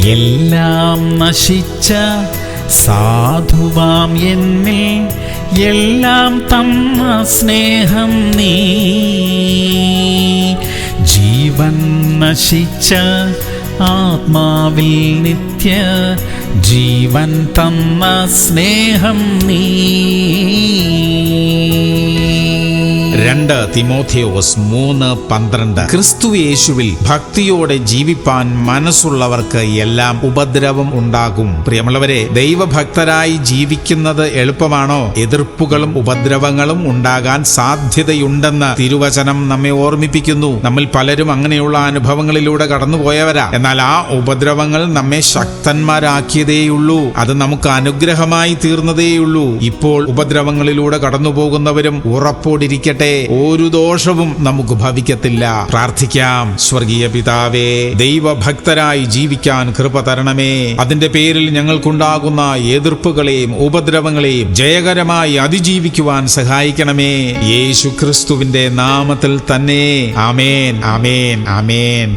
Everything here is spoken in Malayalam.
എല്ലാം നശിച്ച സാധുവാം എന്നിൽ എല്ലാം തന്ന സ്നേഹം നീ. ജീവൻ നശിച്ച ആത്മാവിൽ നിത്യ ജീവൻ തന്ന സ്നേഹം നീ. 2 തിമോഥെയോസ് 3:12. ക്രിസ്തു യേശുവിൽ ഭക്തിയോടെ ജീവിപ്പാൻ മനസ്സുള്ളവർക്ക് എല്ലാം ഉപദ്രവം ഉണ്ടാകും. പ്രിയമുള്ളവരെ, ദൈവഭക്തരായി ജീവിക്കുന്നത് എളുപ്പമാണോ? എതിർപ്പുകളും ഉപദ്രവങ്ങളും ഉണ്ടാകാൻ സാധ്യതയുണ്ടെന്ന് തിരുവചനം നമ്മെ ഓർമ്മിപ്പിക്കുന്നു. നമ്മൾ പലരും അങ്ങനെയുള്ള അനുഭവങ്ങളിലൂടെ കടന്നുപോയവരാ. എന്നാൽ ആ ഉപദ്രവങ്ങൾ നമ്മെ ശക്തന്മാരാക്കിയതേയുള്ളൂ. അത് നമുക്ക് അനുഗ്രഹമായി തീർന്നതേയുള്ളൂ. ഇപ്പോൾ ഉപദ്രവങ്ങളിലൂടെ കടന്നുപോകുന്നവരും ഉറപ്പോടിരിക്കട്ടെ, ഒരു ദോഷവും നമുക്ക് ഭവിക്കത്തില്ല. പ്രാർത്ഥിക്കാം. സ്വർഗീയ പിതാവേ, ദൈവഭക്തരായി ജീവിക്കാൻ കൃപ തരണമേ. അതിന്റെ പേരിൽ ഞങ്ങൾക്കുണ്ടാകുന്ന എതിർപ്പുകളെയും ഉപദ്രവങ്ങളെയും ജയകരമായി അതിജീവിക്കുവാൻ സഹായിക്കണമേ. യേശു ക്രിസ്തുവിന്റെ നാമത്തിൽ തന്നെ. ആമേൻ, ആമേൻ, ആമേൻ.